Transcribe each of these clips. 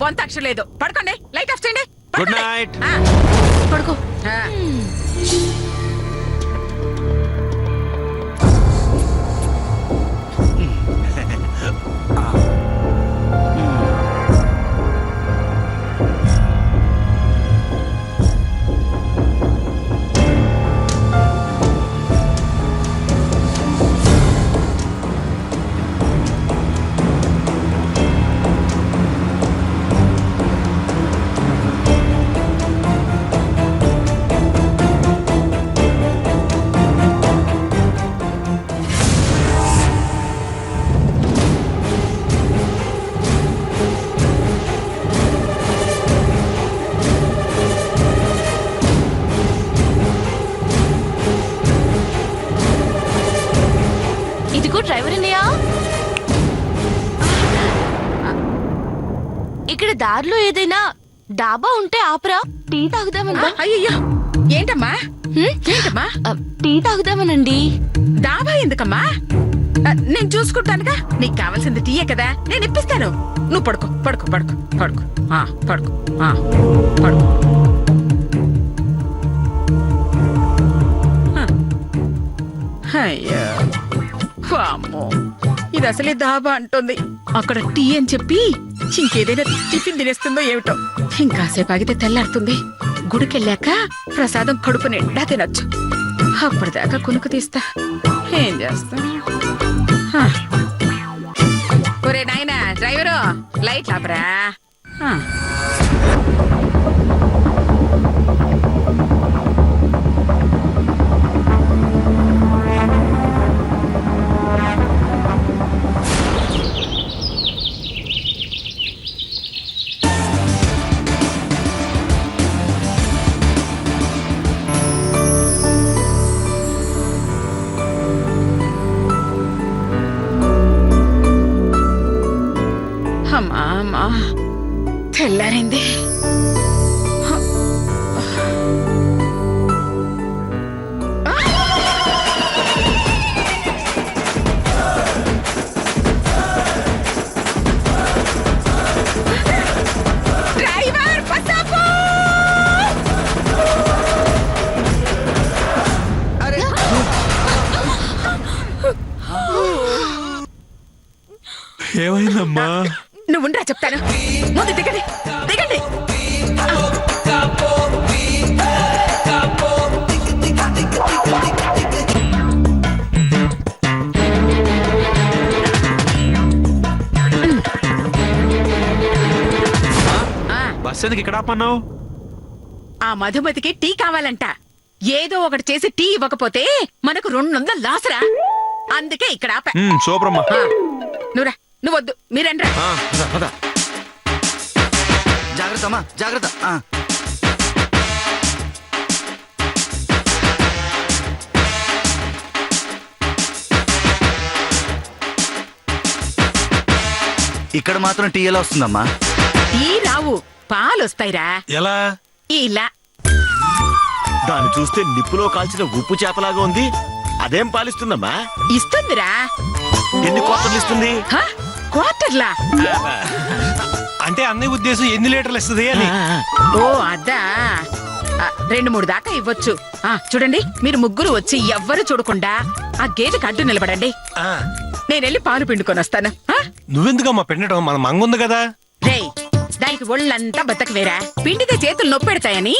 బొంత అక్షరం లేదు. పడుకోండి, లైట్ ఆఫ్ చేయండి. Good night. పడుకో. ఇదిగో డ్రైవర్ అన్నయ్య. ఇక్కడ దారిలో ఏదైనా డాబా ఉంటే ఆపరా, టీ తాగుదామన్నా. అయ్యో, ఏంటమ్మా ఏంటమ్మా? టీ తాగుదామనండి. డాబా ఎందుకమ్మా? నేను చూసుకుంటానుగా. నీకు కావాల్సింది టీయే కదా, నేను ఇప్పిస్తాను. నువ్వు పడుకో పడుకో పడుకో పడుకో పడుకో పడుకో. అయ్యో వామ్మో, ఇది అసలే దాబా అంటుంది. అక్కడ టీ అని చెప్పి ఇంకేదైనా టిఫిన్ తినేస్తుందో ఏమిటో. ఇంకాసేపు ఆగితే తెల్లారుతుంది. గుడికెళ్ళాక ప్రసాదం కడుపు నిండా తినొచ్చు. అప్పటిదాకా కునుకు తీస్తా. ఏం చేస్తా? ఒరే నాయనా డ్రైవరు, లైట్ ఆపరా. అమ్మా తెల్లారింది. డ్రైవర్ పసాపు! ఏమైందమ్మా? నువ్వు ఉండరా చెప్తాను. ముందు దిగండి దిగండి. బస్ ఎందుకు ఇక్కడ ఆపన్నావు? ఆ మధుమతికి టీ కావాలంట. ఏదో ఒకటి చేసి టీ ఇవ్వకపోతే మనకు 200 లాసరా. అందుకే ఇక్కడ ఆపా. సూపరమ్మా. నువ్వురా, నువ్వొద్దు, మీరండ్రా. జాగ్రత్త అమ్మా, జాగ్రత్త. ఇక్కడ మాత్రం టీ ఎలా వస్తుందమ్మా? టీ రావు, పాలు వస్తాయిరా. ఎలా? ఇలా. దాన్ని చూస్తే నిప్పులో కాల్చిన ఉప్పు చేపలాగా ఉంది. అదేం పాలిస్తుందమ్మా? ఇస్తుందిరా. ఎన్ని క్వార్టర్లు ఇస్తుంది? క్వార్టర్లా? అంటే అన్నయ్య ఉద్దేశం ఎన్ని లీటర్లు ఇస్తుంది అని. ఓ అదా, 2-3 దాకా ఇవ్వచ్చు. చూడండి, మీరు ముగ్గురు వచ్చి ఎవ్వరు చూడకుండా ఆ గేదెకి అడ్డు నిలబడండి. నేనెళ్ళి పాలు పిండుకొని వస్తాను. నువ్వెందుకమ్మా పిండటం? మన మంగుంది కదా. రేయ్, దానికి ఒళ్ళంతా బతకవేరా. పిండితే చేతులు నొప్పి పెడతాయని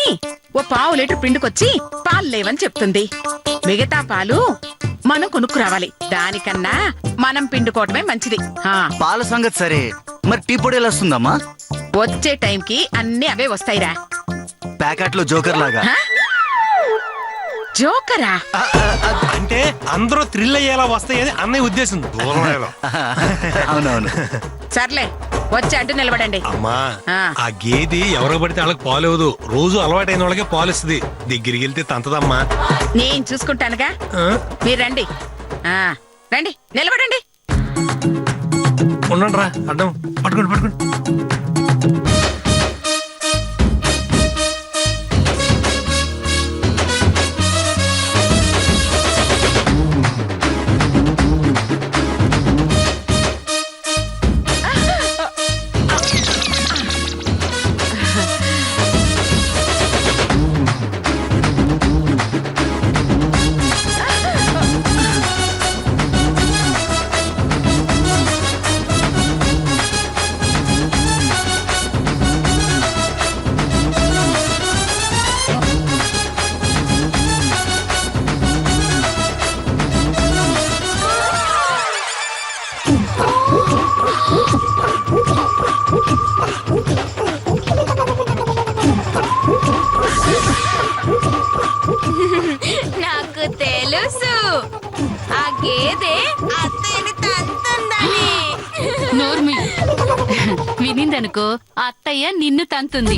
ఓ 1/2 లీటర్ పిండుకొచ్చి పాలు లేవని చెప్తుంది. మిగతా పాలు మనం కొనుక్కు రావాలి. దానికన్నా మనం పిండుకోవటమే మంచిది. పాల సంగతి సరే, మరి టీ పొడి ఎలా వస్తుందమ్మా? వచ్చే టైంకి అన్ని అవే వస్తాయిరా. ప్యాకెట్ లో జోకర్ లాగా. జోకరా? అంటే అందరూ థ్రిల్ అయ్యేలా వస్తాయని అన్నయ్య ఉద్దేశం. అవునవును. సర్లే, వచ్చి అడ్డు నిలబడండి. అమ్మా, ఆ గేది ఎవరికి పడితే వాళ్ళకి పాలు ఇవ్వదు. రోజు అలవాటైన వాళ్ళకే పాలు ఇస్తుంది. దగ్గరికి వెళ్తే తంతదమ్మా. నేను చూసుకుంటానుగా. మీరు రండి. రండి, నిలబడండి. ఉండండి రా, అడ్డం పట్టుకోండి పట్టుకోండి. తాగిందనుకో అత్తయ్య నిన్ను తంతుంది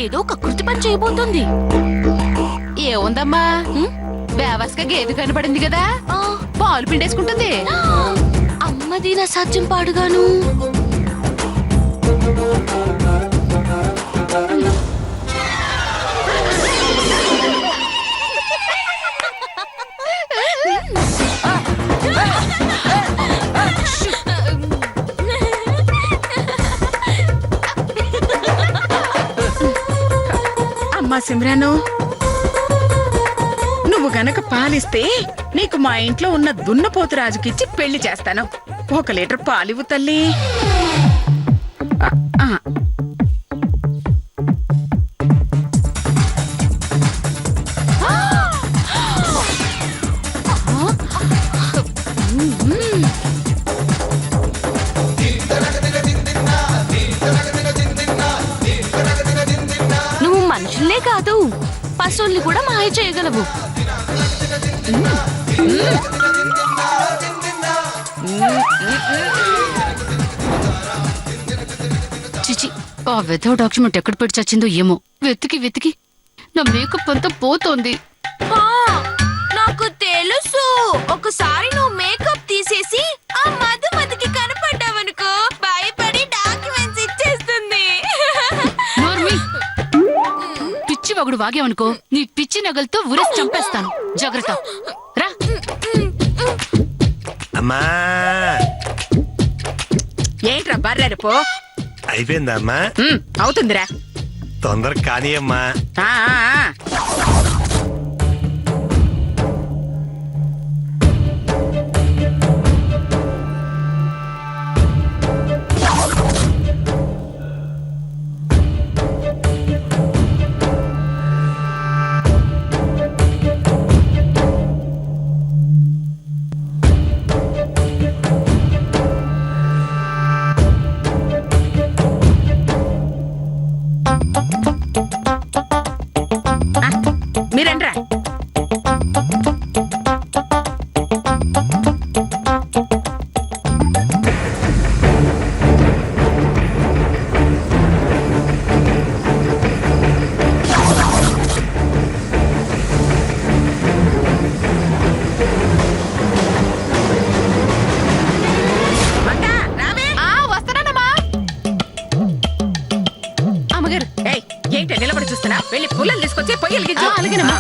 ఏదో ఒక కృతి పని చేయబోతుంది. ఏముందమ్మా బేవస్గా గేదె కనబడింది కదా, పాలు పిండేసుకుంటుంది. అమ్మది నా సాధ్యం పాడుగాను. అమ్మా సిమ్రాను, నువ్వు గనక పాలిస్తే నీకు మా ఇంట్లో ఉన్న దున్నపోతు రాజుకిచ్చి పెళ్లి చేస్తాను. 1 లీటర్ పాలివ్వు తల్లి. ఆ, ఆ. నువ్వు మనుషుల్నే కాదు పశువుల్ని కూడా మాయ చేయగలవు. చిచి, ఆ వెధో డాక్యుమెంట్ ఎక్కడ పెట్టి చచ్చిందో ఏమో. వెతికి వెతికి నా మేకప్ అంతా పోతోంది. నాకు తెలుసు, ఒకసారి నువ్వు మేకప్ తీసేసి ఆ మధుమతికి కనపడ్డావనుకో భయపడి డాక్యుమెంట్స్ ఇచ్చేస్తుంది. నోర్మి, పిచ్చి వగుడు వాగేవనుకో నీ పిచ్చి నగలతో ఉరేసి చంపేస్తాను. జాగ్రత్త రా. అమ్మా ఏంట్రా బర్రెరు పో. అయిపోయిందా అమ్మా? అవుతుందిరా. తొందరగా కానీ అమ్మా. ఆ, ఆ, ఆ. మీరండ్రా. అమ్మగారు, ఏంటి నిలబడి చూస్తున్నా? వెళ్ళి పుల్లలు తీసుకొచ్చి పొయ్యి వెలిగించు. అలాగేనమ్మా.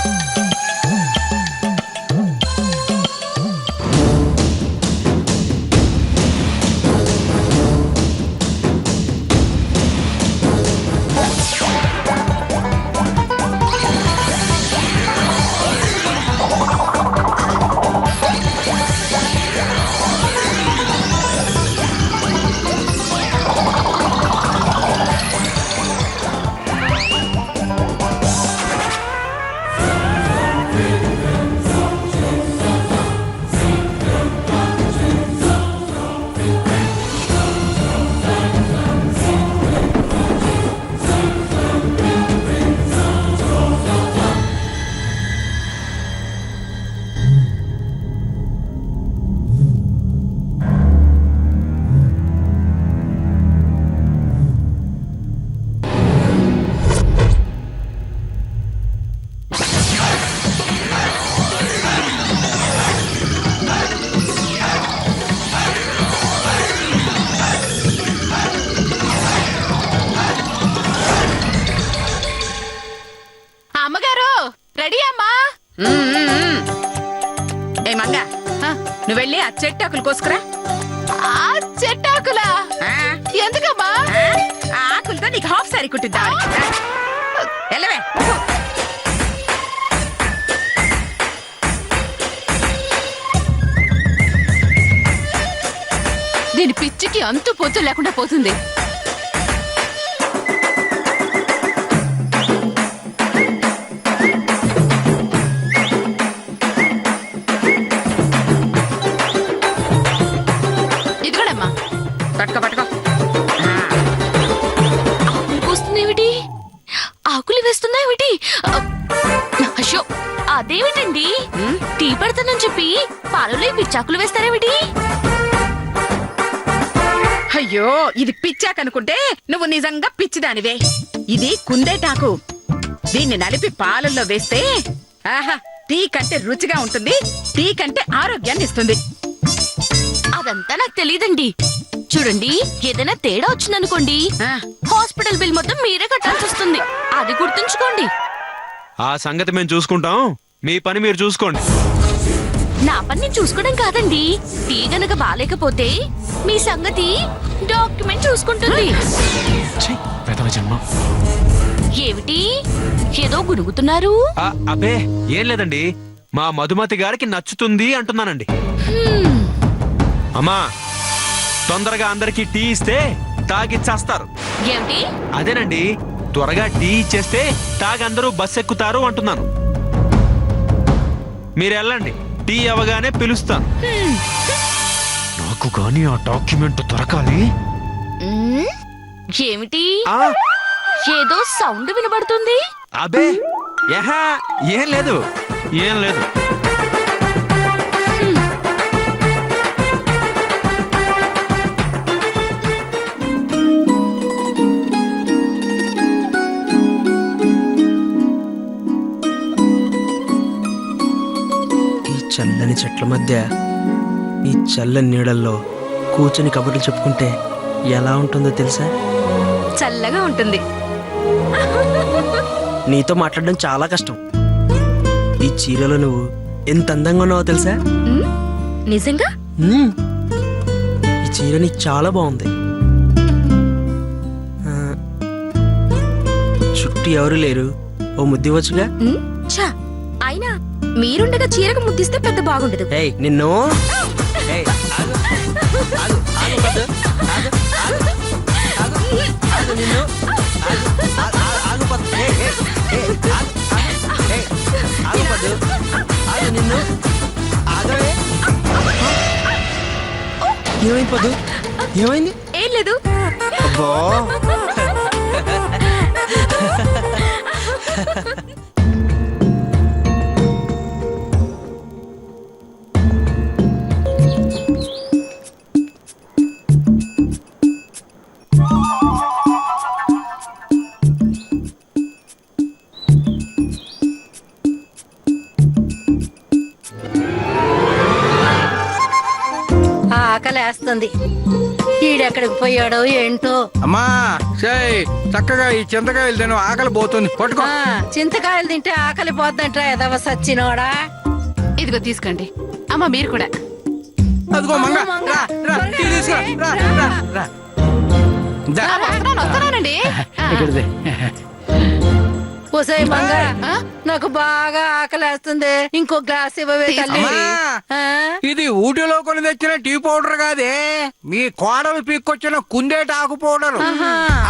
ఏ మంగ, నువ్వు వెళ్ళి ఆ చెట్టాకులు కోసుకురా. ఆ చెట్టాకులా? ఎందుకమ్మా? ఆ ఆకులతో నీకు హాఫ్ సారీ కుట్టిద్దా. వెళ్ళవే. దీని పిచ్చికి అంతు పొత్తు లేకుండా పోతుంది. ఇదిగోడమ్మా. పట్టుకో పట్టుకో. ఆకులు కోస్తున్నాయేమిటి? ఆకులు వేస్తున్నాయేమిటి? అయ్యో, అదేమిటండి? టీ పెడతానని చెప్పి పాలలో పిచ్చాకులు వేస్తారేమిటి? అయ్యో ఇది పిచ్చాకనుకుంటే నువ్వు నిజంగా పిచ్చిదానివే. ఇది కుందేటాకు. దీన్ని నలిపి పాలల్లో వేస్తే ఆహా టీ కంటే రుచిగా ఉంటుంది, టీ కంటే ఆరోగ్యాన్ని ఇస్తుంది. అదంతా నాకు తెలియదండి. చూడండి, ఏదైనా తేడా వచ్చిందనుకోండి, ఆ, హాస్పిటల్ బిల్ మొత్తం మీరే కట్టాల్సి వస్తుంది. అది గుర్తుంచుకోండి. ఆ సంగతి మేము చూసుకుంటాం, మీ పని మీరు చూసుకోండి. నా పని నేను చూసుకోవడం కాదండి. టీ గనక బాలేకపోతే మీ సంగతి డాక్యుమెంట్ చూసుకుంటుంది. ఏమిటి ఏదో గునుగుతున్నారు? అబ్బే ఏం లేదండి, మా మధుమతి గారికి నచ్చుతుంది అంటున్నానండి. అమ్మా తొందరగా అందరికి టీ ఇస్తే తాగిచ్చేస్తారు. ఏమిటి? అదేనండి, త్వరగా టీ ఇచ్చేస్తే తాగి అందరూ బస్ ఎక్కుతారు అంటున్నాను. మీరు వెళ్ళండి, టీ అవగానే పిలుస్తాను. నాకు గాని ఆ డాక్యుమెంట్ దొరకాలి. మ్మ్? ఏమిటి ఆ, ఏదో సౌండ్ వినబడుతుంది? అబే ఏహా ఏం లేదు, ఏం లేదు. ఈ చల్లని చెట్ల మధ్య ఈ చల్లని నీడల్లో కూర్చొని కబుర్లు చెప్పుకుంటే ఎలా ఉంటుందో తెలుసా? చల్లగా ఉంటుంది. నీతో మాట్లాడడం చాలా కష్టం. ఈ చీరలో నువ్వు ఎంత అందంగా ఉన్నావో తెలుసా? నిజంగా? మ్మ్. ఈ చీర నీకు చాలా బాగుంది. ఆ, చుట్టూ ఎవరు లేరు, ఓ ముద్దివచ్చుగా. చా అయినా మీరుండగా చీరకు ముద్దిస్తే పెద్ద బాగుండదు. ఏయ్ నిన్ను ఏయ్, ఆగు, ఆగు, ఆగు, పద్దు, ఆగు, ఆగు, ఆగు, ఆగు, నిన్ను ఆగు, ఆగు, పద్దు, ఏయ్, ఏయ్, ఏయ్, ఆగు, ఆగు, ఏయ్, ఆగు, పద్దు, ఆగు, నిన్ను ఆగవే. ఏమైంది పద్దు, ఏమైంది? ఏం లేదు. అబ్బో ఆకలేస్తుంది. ఈడెక్కడికి పోయాడో ఏంటో. అమ్మా సై చక్కగా ఈ చింతకాయలు తిను, ఆకలి పోతుంది, పట్టుకో. చింతకాయలు తింటే ఆకలి పోద్దంట ఎదవ సచ్చినోడా. ఇదిగో తీసుకోండి. అమ్మ మీరు కూడా. అదిగో మంగ, రా, రా, టీ తీసుకురా, రా, రా, రా. దా. వస్తున్నానండి. ఇక్కడిదే. ఒసేయ్ మంగ, నాకు బాగా ఆకలేస్తుంది. ఇంకో గ్లాస్ ఇవ్వవే తల్లి. అమ్మా, ఆ? ఇది ఊటీలో కొని తెచ్చిన టీ పౌడర్ కాదే, మీ కోడలు పీక్కొచ్చిన కుందేట ఆకు పౌడర్.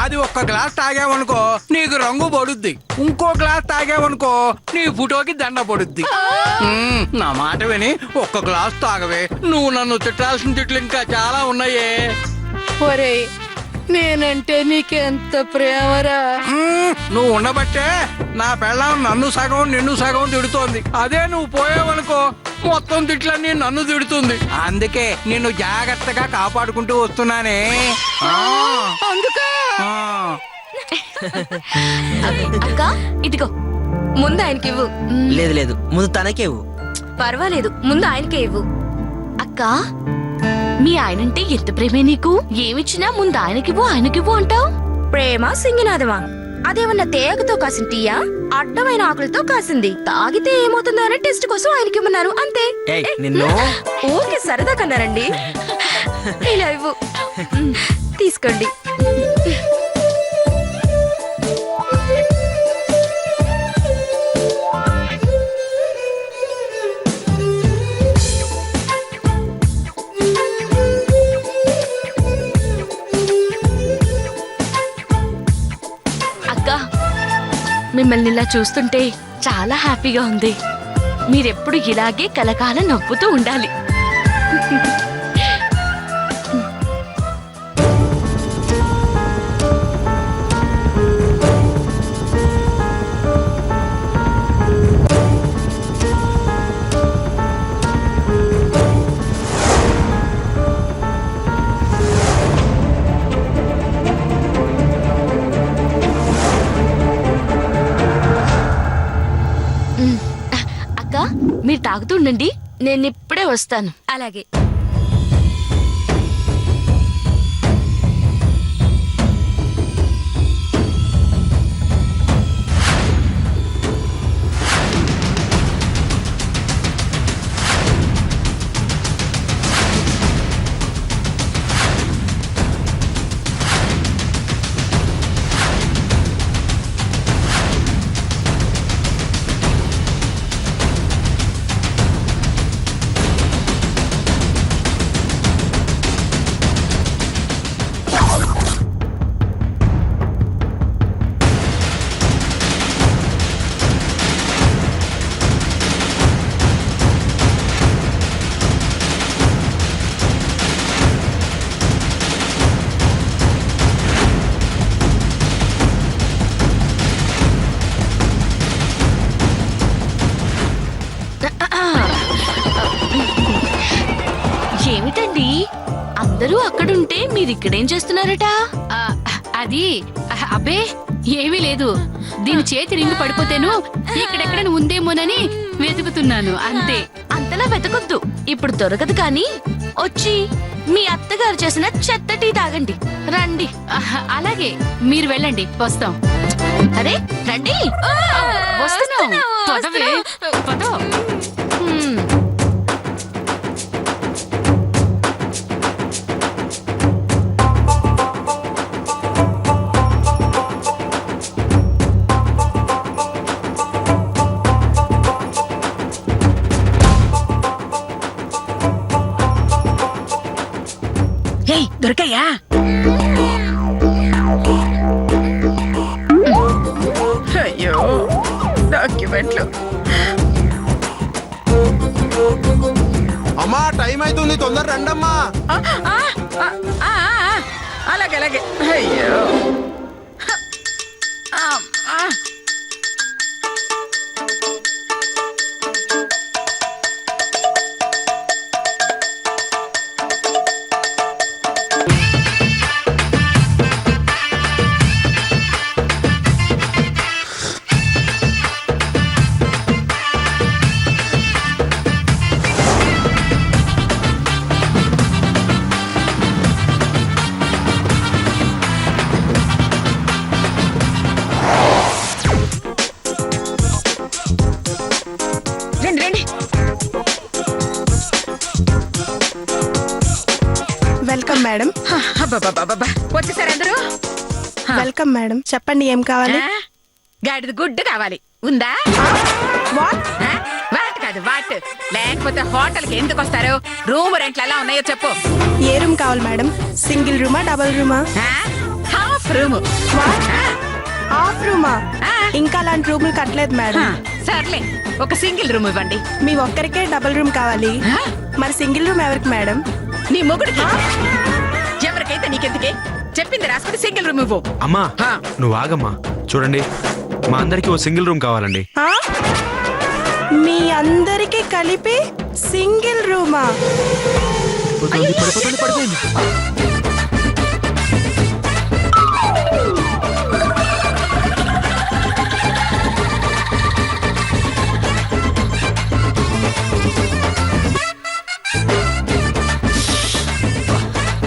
అది ఒక్క గ్లాస్ తాగావనుకో నీకు రంగు పడుద్ది, ఇంకో గ్లాస్ తాగావనుకో నీ ఫోటోకి దండ పడుద్ది. నా మాట విని ఒక్క గ్లాస్ తాగవే. నువ్వు నన్ను తిట్టాల్సిన తిట్లు ఇంకా చాలా ఉన్నాయే. ఒరేయ్ నేనంటే నీకెంత ప్రేమరా. నువ్వు ఉండబట్టే నా పెళ్ళాం నన్ను సగం నిన్ను సగం తిడుతోంది. అదే నువ్వు పోయావనుకో మొత్తం తిట్లన్నీ నన్ను తిడుతుంది. అందుకే నిన్ను జాగ్రత్తగా కాపాడుకుంటూ వస్తున్నానే. అందుకే అక్క ఇదిగో ముందు ఆయనకి ఇవ్వు. లేదు లేదు, ముందు తనకే ఇవ్వు. పర్వాలేదు, ముందు ఆయనకే ఇవ్వు. అక్క మీ ఆయనంటే ఎంత ప్రేమే నీకు. ఏమిచ్చినా ముందు ఆయనకివ్వు ఆయనకివ్వు అంటావు. ప్రేమ సింగినాదమా? అదేమన్నా తేగతో కాసిన టీయా, అడ్డమైన ఆకులతో కాసింది. తాగితే ఏమవుతుందో అని టెస్ట్ కోసం ఆయనకి ఇమ్మన్నాను అంతే. ఏయ్ నిన్ను ఓకే సరదా కన్నారండి. ఇలా ఇవ్వు, తీసుకోండి. మిమ్మల్ని ఇలా చూస్తుంటే చాలా హ్యాపీగా ఉంది. మీరెప్పుడు ఇలాగే కలకాలం నవ్వుతూ ఉండాలి. తాగుతుండండి, నేను ఇప్పుడే వస్తాను. అలాగే. ఏమిటండి అందరూ అక్కడుంటే మీరిక్కడేం చేస్తున్నారట? ఆ, అది అబ్బే ఏమీ లేదు. దీని చేతి రింగు పడిపోతేను ఇక్కడెక్కడ ఉందేమోనని వెతుకుతున్నాను అంతే. అంతలా వెతకొద్దు, ఇప్పుడు దొరకదు. కానీ వచ్చి మీ అత్తగారు చేసిన చెత్త టీ తాగండి. రండి. అలాగే, మీరు వెళ్ళండి, వస్తాం. అరే రండి. వస్తున్నాం. పదవే, పద. హ్మ్. ఏయ్ దొరికాయా? అయ్యో డాక్యుమెంట్లు. అమ్మా టైం అవుతుంది, తొందర రండమ్మా. ఆ, ఆ, ఆ, ఆ, ఆ, అలాగే అలాగే. అయ్యో ఆ, ఆ. రండి రండి. Welcome madam. అబ్బబ్బబ్బబ్బబ్బా. వచ్చేసారు అందరూ? Welcome madam. చెప్పండి ఏం కావాలి? ఆ? గాడిద గుడ్డు కావాలి. ఉందా? వాట్? ఆ? వాట్ కాదు వాట్. లేకపోతే హోటల్ కి ఎందుకు వస్తారు? రూమ్ రెంట్లు ఎలా ఉన్నాయో చెప్పు. ఏ రూమ్ కావాలి మేడం? సింగిల్ రూమా డబుల్ రూమా? ఆ? Half room. వాట్? ఆ? హాఫ్ రూమా? ఆ. ఇంకా అలాంటి రూములు కట్టలేదు మేడం. ఆ, సర్లే ఒక సింగిల్ రూమ్ ఇవ్వండి. మీ ఒక్కరికే డబుల్ రూమ్ కావాలి. ఆ? మరి సింగిల్ రూమ్ ఎవరికి మేడం? నీ మొగుడికి. ఎవరికైతే నీకెందుకే? చెప్పింది రాసుకుని సింగిల్ రూమ్ ఇవ్వు. అమ్మా ఆ. నువ్వు ఆగమ్మా. చూడండి, మా అందరికి ఓ సింగిల్ రూమ్ కావాలండి. ఆ? మీ అందరికి కలిపి సింగిల్ రూమా? పడిపోయింది.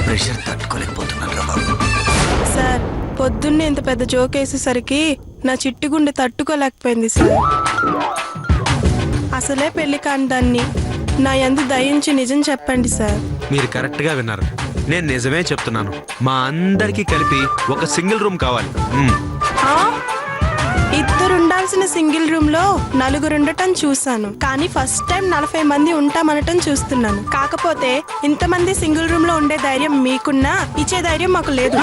ప్రెషర్ తట్టుకోలేకపోతున్నాను రా బాబు. సార్ పొద్దున్నే ఇంత పెద్ద జోక్ వేసేసరికి నా చిట్టు గుండె తట్టుకోలేకపోయింది సార్. అసలే పెళ్లి కాని దాన్ని నా యందు దయించి నిజం చెప్పండి సార్. మీరు కరెక్ట్ గా విన్నారు. నేను నిజమే చెప్తున్నాను. మా అందరికి కలిపి ఒక సింగిల్ రూమ్ కావాలి. ఆ? ఇద్దరు ఉండాల్సిన సింగిల్ రూమ్ లో నలుగురు ఉండటం చూసాను. కానీ ఫస్ట్ టైం 40 మంది ఉంటామనటం చూస్తున్నాను. కాకపోతే ఇంతమంది సింగిల్ రూమ్ లో ఉండే ధైర్యం మీకున్నా ఇచ్చే ధైర్యం మాకు లేదు.